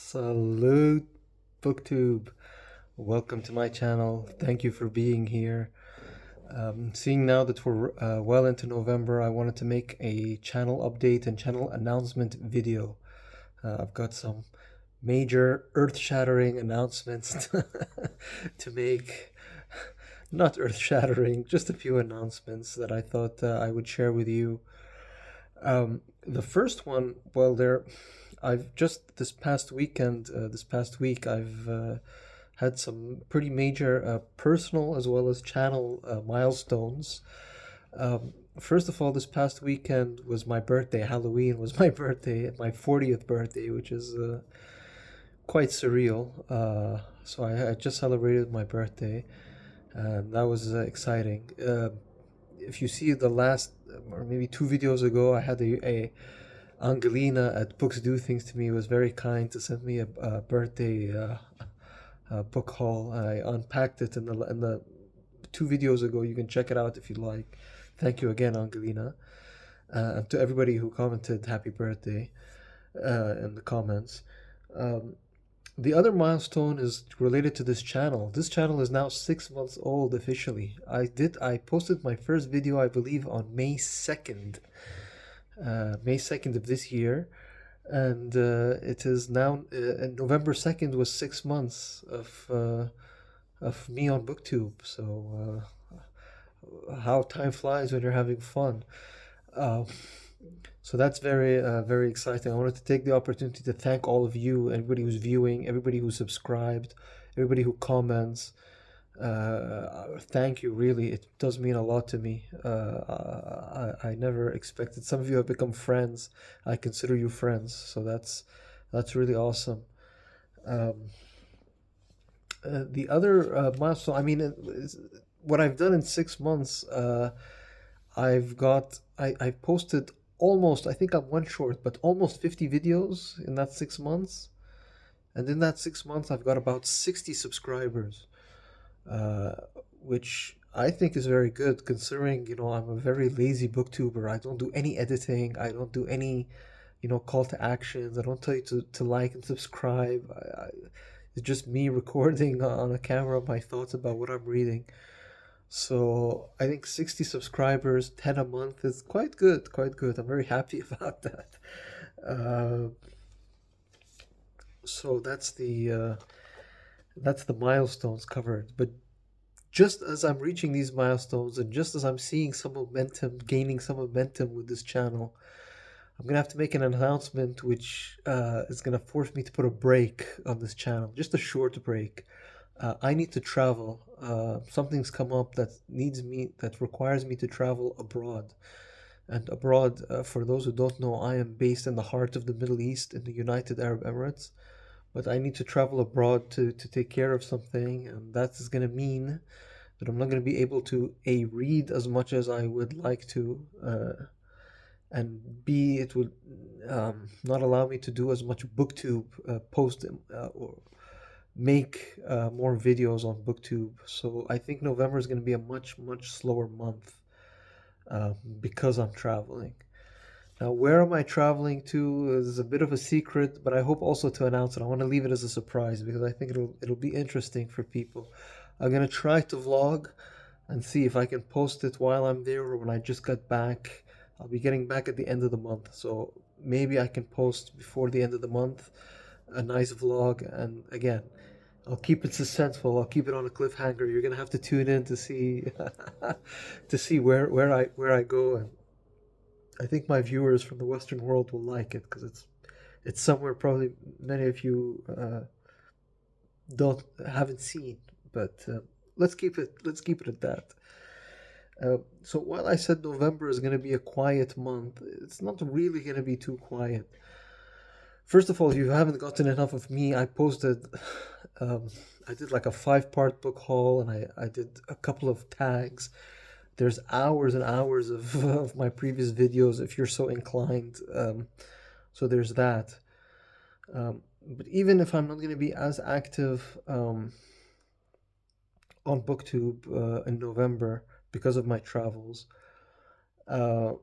Salute, booktube. Welcome to my channel. Thank you for being here. Seeing now that we're well into November, I wanted to make a channel update and channel announcement video. I've got some major earth-shattering announcements to make. Not earth-shattering, just a few announcements that I thought I would share with you. The first one, well, I've just this past week, I've had some pretty major personal as well as channel milestones. First of all, this past weekend was my birthday. Halloween was my birthday, my 40th birthday, which is quite surreal. So I just celebrated my birthday, and that was exciting. If you see the last or maybe two videos ago, I had a Angelina at Books Do Things to Me was very kind to send me a birthday book haul. I unpacked it in the two videos ago. You can check it out if you like. Thank you again, Angelina, and to everybody who commented happy birthday in the comments. The other milestone is related to this channel. This channel is now 6 months old officially. I posted my first video, I believe, on May 2nd. May 2nd of this year. And it is now, November 2nd was 6 months of me on BookTube. So how time flies when you're having fun. So that's very exciting. I wanted to take the opportunity to thank all of you, everybody who's viewing, everybody who subscribed, everybody who comments. Thank you, really. It does mean a lot to me. I never expected. Some of you have become friends. I consider you friends, so that's really awesome. The other milestone, I mean, what I've done in 6 months, I've posted almost, I think I'm one short, but almost 50 videos in that 6 months. And in that 6 months, I've got about 60 subscribers, which I think is very good considering, I'm a very lazy booktuber. I don't do any editing. I don't do any, call to actions. I don't tell you to like and subscribe. It's just me recording on a camera my thoughts about what I'm reading. So I think 60 subscribers, 10 a month is quite good, quite good. I'm very happy about that. Uh, so that's the milestones covered. But just as I'm reaching these milestones and just as I'm seeing some momentum, gaining some momentum with this channel, I'm gonna have to make an announcement which is gonna force me to put a break on this channel, just a short break. I need to travel. Something's come up that requires me to travel abroad. And abroad, for those who don't know, I am based in the heart of the Middle East in the United Arab Emirates. But I need to travel abroad to take care of something, and that is going to mean that I'm not going to be able to read as much as I would like to, and B, it would not allow me to do as much booktube post or make more videos on booktube. So I think November is going to be a much slower month because I'm traveling. Now, where am I traveling to is a bit of a secret, but I hope also to announce it. I want to leave it as a surprise because I think it'll be interesting for people. I'm gonna try to vlog and see if I can post it while I'm there or when I just got back. I'll be getting back at the end of the month, so maybe I can post before the end of the month a nice vlog. And again, I'll keep it suspenseful. I'll keep it on a cliffhanger. You're gonna have to tune in to see to see where I go, and I think my viewers from the Western world will like it because it's somewhere probably many of you haven't seen. But let's keep it at that. So while I said November is going to be a quiet month, it's not really going to be too quiet. First of all, if you haven't gotten enough of me, I posted, I did like a 5-part book haul, and I did a couple of tags. There's hours and hours of my previous videos if you're so inclined. So there's that. But even if I'm not going to be as active on BookTube in November because of my travels, uh,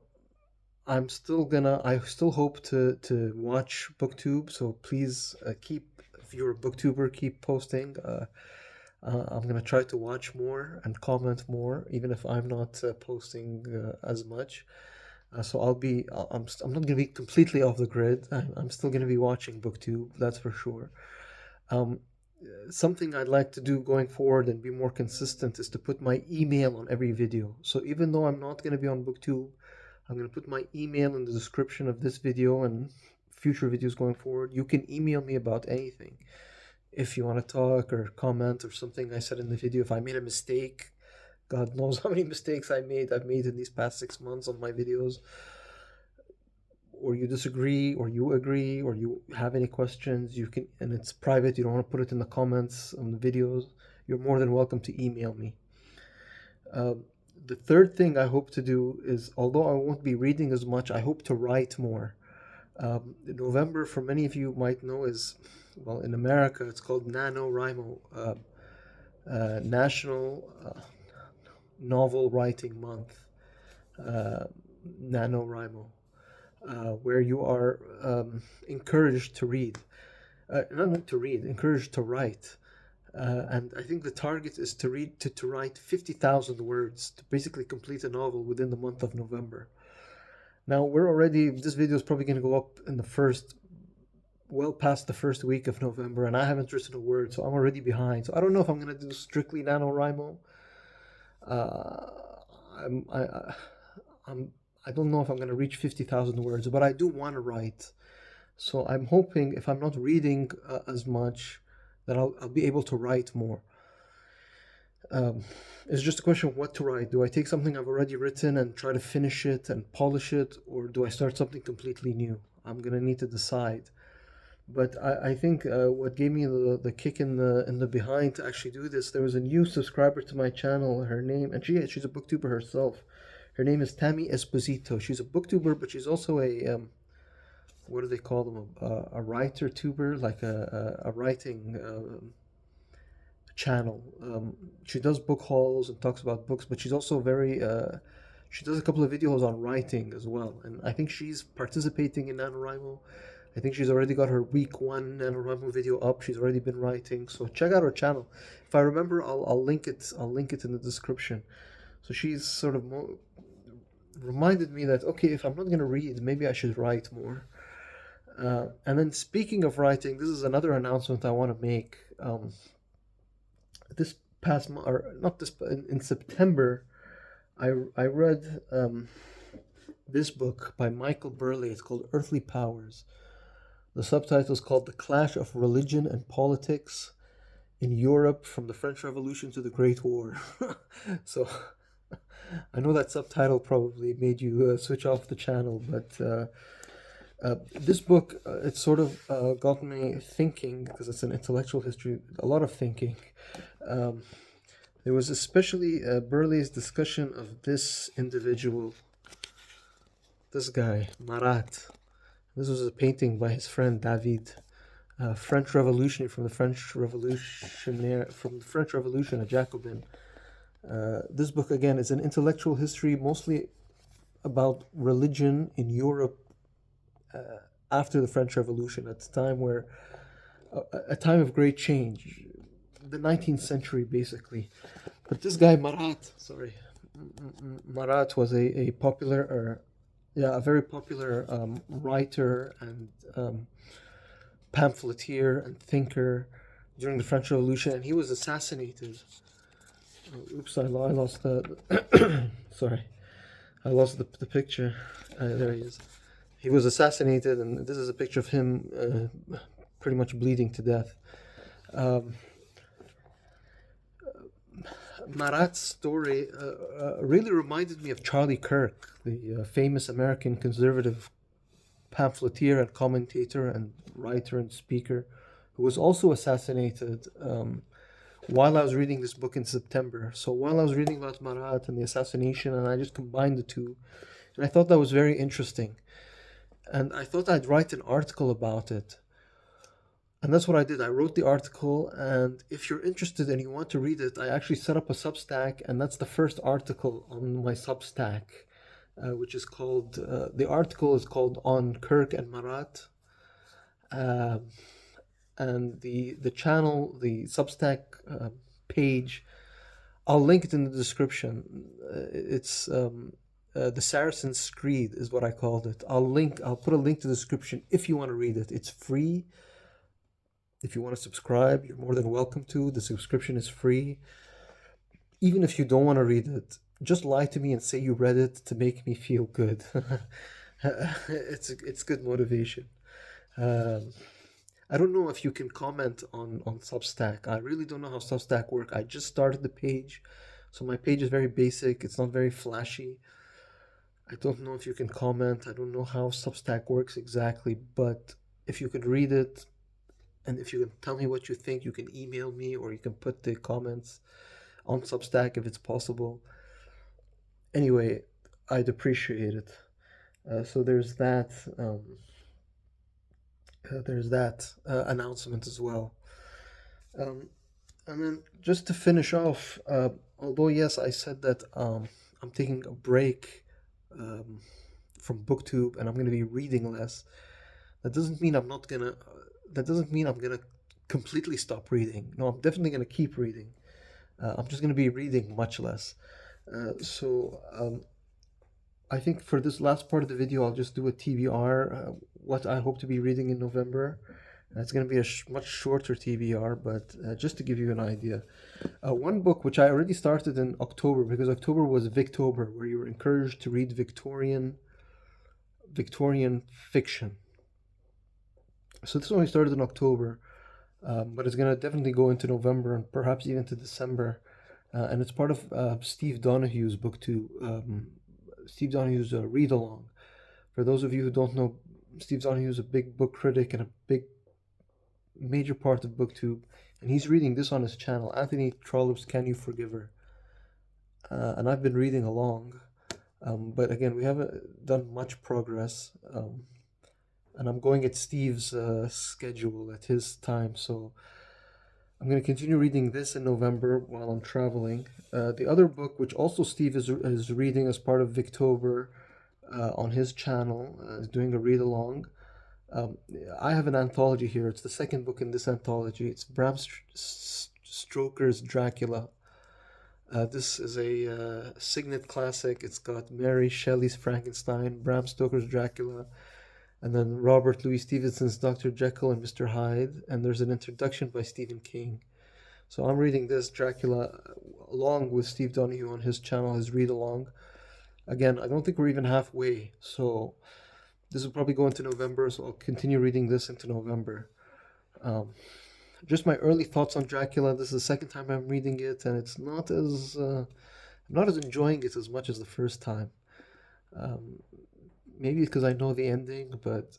I still hope to watch BookTube. So please if you're a BookTuber, keep posting. I'm gonna try to watch more and comment more, even if I'm not posting as much. So I'm not gonna be completely off the grid. I'm still gonna be watching BookTube, that's for sure. Um, Something I'd like to do going forward and be more consistent is to put my email on every video. So even though I'm not gonna be on BookTube, I'm gonna put my email in the description of this video and future videos going forward. You can email me about anything. If you want to talk or comment or something I said in the video, if I made a mistake, God knows how many mistakes I've made in these past 6 months on my videos, or you disagree, or you agree, or you have any questions, you can, and it's private, you don't want to put it in the comments on the videos, you're more than welcome to email me. The third thing I hope to do is, although I won't be reading as much, I hope to write more. November, for many of you might know, is, well, in America, it's called NaNoWriMo, National Novel Writing Month, NaNoWriMo, where you are encouraged to read. Not to read, encouraged to write. And I think the target is to write 50,000 words to basically complete a novel within the month of November. Now this video is probably going to go up in well past the first week of November, and I haven't written a word, so I'm already behind. So I don't know if I'm going to do strictly NaNoWriMo. I don't know if I'm going to reach 50,000 words, but I do want to write. So I'm hoping if I'm not reading as much, that I'll be able to write more. It's just a question of what to write. Do I take something I've already written and try to finish it and polish it, or do I start something completely new? I'm gonna need to decide. But I think what gave me the kick in the behind to actually do this, there was a new subscriber to my channel. Her name, and she's a booktuber herself. Her name is Tammy Esposito. She's a booktuber, but she's also a what do they call them? A writer tuber, like a writing channel. She does book hauls and talks about books, but she's also she does a couple of videos on writing as well. And I think she's participating in NaNoWriMo. I think she's already got her week 1 NaNoWriMo video up. She's already been writing, so check out her channel. If I remember, I'll link it. I'll link it in the description. So she's sort of reminded me that, okay, if I'm not going to read, maybe I should write more. And then speaking of writing, this is another announcement I want to make. This past month, or not this, but in September, I read this book by Michael Burleigh. It's called Earthly Powers. The subtitle is called The Clash of Religion and Politics in Europe from the French Revolution to the Great War. So I know that subtitle probably made you switch off the channel, but this book, it sort of got me thinking, because it's an intellectual history, a lot of thinking. There was especially Burleigh's discussion of this individual, this guy, Marat. This was a painting by his friend David, French revolutionary from the French Revolution, a Jacobin. This book, again, is an intellectual history, mostly about religion in Europe after the French Revolution, at the time where a time of great change, the 19th century, basically. But this guy Marat was a popular, a very popular writer and pamphleteer and thinker during the French Revolution, and he was assassinated. Oops, I lost the. Sorry, I lost the picture. There he is. He was assassinated, and this is a picture of him pretty much bleeding to death. Marat's story really reminded me of Charlie Kirk, the famous American conservative pamphleteer and commentator and writer and speaker, who was also assassinated while I was reading this book in September. So while I was reading about Marat and the assassination, and I just combined the two, and I thought that was very interesting. And I thought I'd write an article about it. And that's what I did. I wrote the article, and if you're interested and you want to read it, I actually set up a Substack, and that's the first article on my Substack. which is called, the article is called On Kirk and Marat. Um and the channel, the Substack page, I'll link it in the description. It's the Saracens Creed is what I called it. I'll put a link to the description if you want to read it. It's free. If you want to subscribe, you're more than welcome to. The subscription is free. Even if you don't want to read it, just lie to me and say you read it to make me feel good. It's good motivation. Um, I don't know if you can comment on Substack. I really don't know how Substack work. I just started the page, so my page is very basic. It's not very flashy. I don't know if you can comment. I don't know how Substack works exactly, but if you could read it and if you can tell me what you think, you can email me or you can put the comments on Substack if it's possible. Anyway, I'd appreciate it. So there's that announcement as well. Um, and then just to finish off, although yes, I said that I'm taking a break um, from BookTube and I'm going to be reading less. That doesn't mean I'm not gonna. That doesn't mean I'm gonna completely stop reading. No, I'm definitely gonna keep reading. I'm just gonna be reading much less. I think for this last part of the video, I'll just do a TBR, what I hope to be reading in November. It's going to be a much shorter TBR, but just to give you an idea. One book which I already started in October, because October was Victober, where you were encouraged to read Victorian fiction. So this one I started in October, but it's going to definitely go into November and perhaps even to December. And it's part of Steve Donahue's book too. Steve Donahue's read along. For those of you who don't know, Steve Donahue is a big book critic and a big major part of BookTube, and he's reading this on his channel, Anthony Trollope's Can You Forgive Her? And I've been reading along, but again, we haven't done much progress, and I'm going at Steve's schedule, at his time, so I'm going to continue reading this in November while I'm traveling. The other book, which also Steve is reading as part of Victober on his channel, is doing a read along. I have an anthology here. It's the second book in this anthology. It's Bram Stoker's Dracula. This is a signet classic. It's got Mary Shelley's Frankenstein, Bram Stoker's Dracula, and then Robert Louis Stevenson's Dr. Jekyll and Mr. Hyde, and there's an introduction by Stephen King. So I'm reading this Dracula along with Steve Donahue on his channel, his read along. Again, I don't think we're even halfway, so this will probably go into November, so I'll continue reading this into November. Just my early thoughts on Dracula. This is the second time I'm reading it, and it's not as I'm not as enjoying it as much as the first time. Maybe because I know the ending, but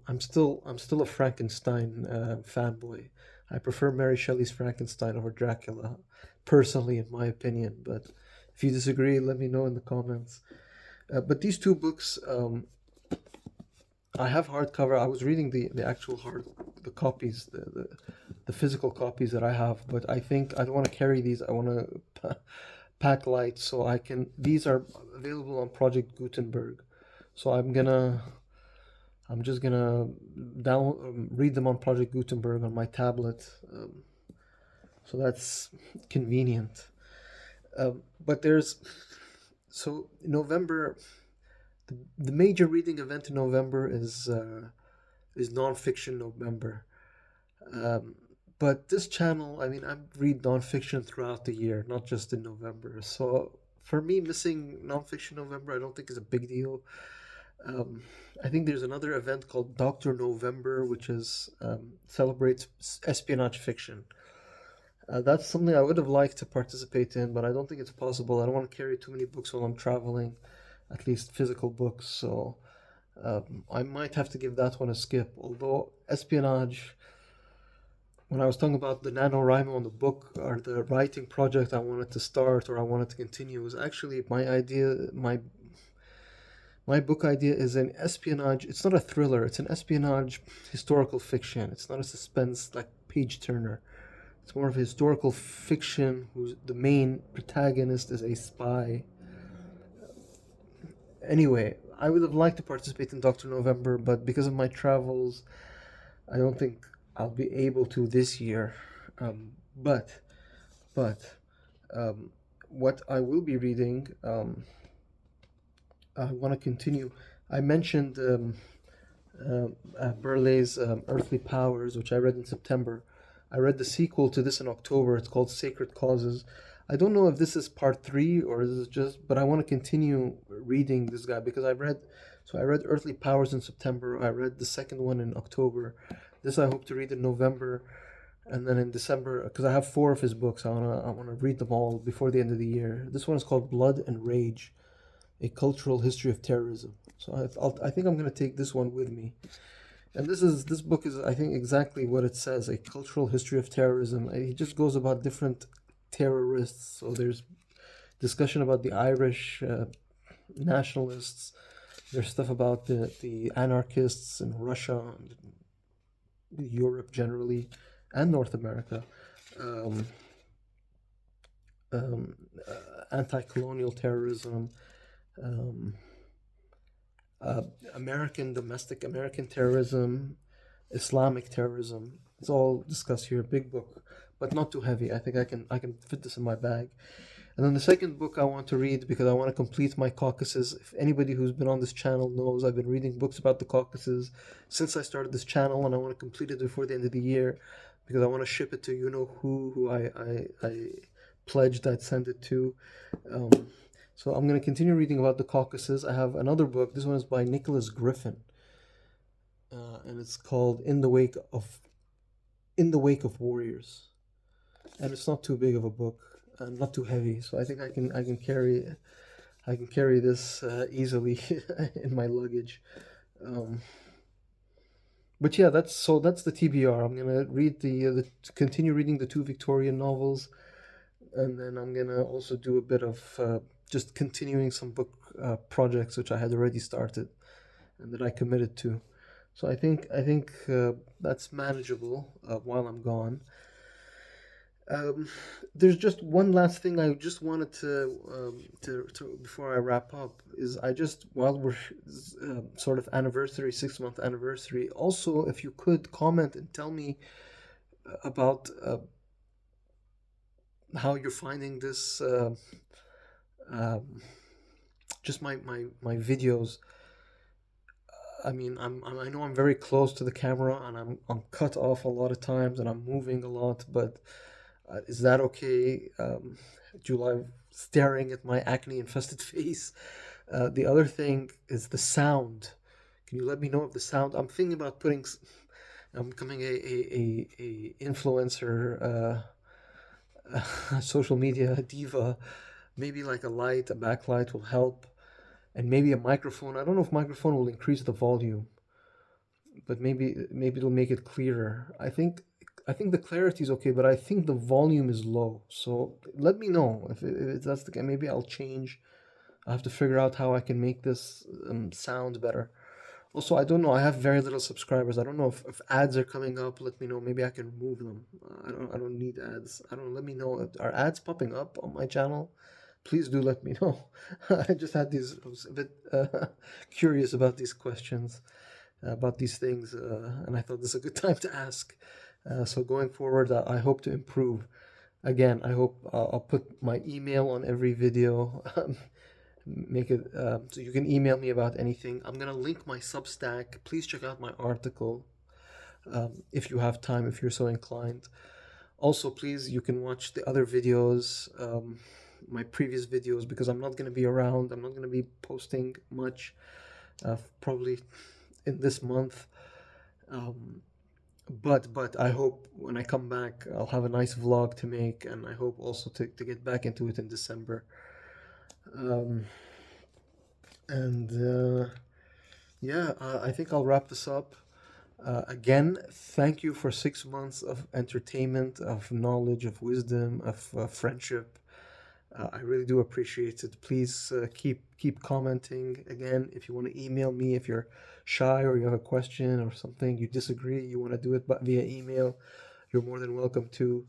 I'm still a Frankenstein fanboy. I prefer Mary Shelley's Frankenstein over Dracula, personally, in my opinion. But if you disagree, let me know in the comments. But these two books, I have hardcover. I was reading the actual the copies, the physical copies that I have. But I think I don't want to carry these. I want to pack light, so I can. These are available on Project Gutenberg, so I'm just gonna read them on Project Gutenberg on my tablet, so that's convenient. But so November, the major reading event in November is nonfiction November. But this channel, I mean, I read nonfiction throughout the year, not just in November. So for me, missing nonfiction November, I don't think is a big deal. I think there's another event called Dr. November, which celebrates espionage fiction. That's something I would have liked to participate in, but I don't think it's possible. I don't want to carry too many books while I'm traveling, at least physical books. So I might have to give that one a skip. Although espionage, when I was talking about the NaNoWriMo on the book or the writing project I wanted to start or I wanted to continue, was actually my idea. My book idea is an espionage. It's not a thriller. It's an espionage historical fiction. It's not a suspense like page turner. It's more of a historical fiction whose the main protagonist is a spy, Anyway, I would have liked to participate in Dr. November, but because of my travels, I don't think I'll be able to this year. Um, but but um, what I will be reading, I want to continue. I mentioned Burleigh's Earthly Powers, which I read in September. I read the sequel to this in October. It's called Sacred Causes. I don't know if this is part three or this is just, but I want to continue reading this guy because I read Earthly Powers in September. I read the second one in October. This I hope to read in November, and then in December, because I have four of his books. I wanna read them all before the end of the year. This one is called Blood and Rage: A Cultural History of Terrorism. So I think I'm gonna take this one with me. And this book is, I think, exactly what it says: a cultural history of terrorism. It just goes about different terrorists. So there's discussion about the Irish nationalists. There's stuff about the anarchists in Russia and Europe generally, and North America. Um, um, Anti-colonial terrorism, um, uh, domestic American terrorism, Islamic terrorism. It's all discussed here. Big book, but not too heavy. I think I can fit this in my bag. And then the second book I want to read because I want to complete my Caucasus. If anybody who's been on this channel knows, I've been reading books about the Caucasus since I started this channel, and I want to complete it before the end of the year because I want to ship it to you know who I pledged I'd send it to. Um, so I'm going to continue reading about the Caucasus. I have another book. This one is by Nicholas Griffin, and it's called In the Wake of Warriors, and it's not too big of a book and not too heavy, so I think I can carry this easily in my luggage. Um, but yeah, that's the TBR. I'm gonna read the continue reading the two Victorian novels, and then I'm gonna also do a bit of just continuing some book projects which I had already started and that I committed to. So I think that's manageable while I'm gone. Um, there's just one last thing I just wanted to before I wrap up is I just while we're sort of anniversary 6 month anniversary. Also, if you could comment and tell me about how you're finding this, um, just my videos. I mean, I know I'm very close to the camera and I'm cut off a lot of times and I'm moving a lot, but is that okay? July staring at my acne infested face. The other thing is the sound. Can you let me know if the sound? I'm thinking about I'm becoming a influencer, social media diva. Maybe like a light, a backlight will help, and maybe a microphone. I don't know if microphone will increase the volume, but maybe it'll make it clearer. I think the clarity is okay, but I think the volume is low. So let me know if that's the case. Maybe I'll change. I have to figure out how I can make this sound better. Also, I don't know. I have very little subscribers. I don't know if ads are coming up. Let me know. Maybe I can remove them. I don't need ads. I don't. Let me know. Are ads popping up on my channel? Please do let me know. I just had these. I was a bit curious about these questions, about these things, and I thought this is a good time to ask. So going forward, I hope to improve. Again, I hope I'll put my email on every video. Make it so you can email me about anything. I'm gonna link my Substack. Please check out my article if you have time, if you're so inclined. Also, please, you can watch the other videos, my previous videos, because I'm not gonna be around. I'm not gonna be posting much, probably in this month. Um, but I hope when I come back, I'll have a nice vlog to make, and I hope also to get back into it in December. Um, and yeah, I think I'll wrap this up. Again, thank you for 6 months of entertainment, of knowledge, of wisdom, of friendship. I really do appreciate it. Please keep commenting. Again, if you want to email me, if you're shy or you have a question or something you disagree, you want to do it but via email, you're more than welcome to.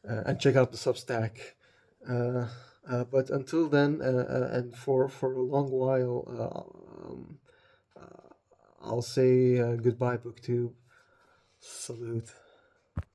And check out the Substack. Uh, But until then, and for a long while, I'll say goodbye, BookTube. Salute.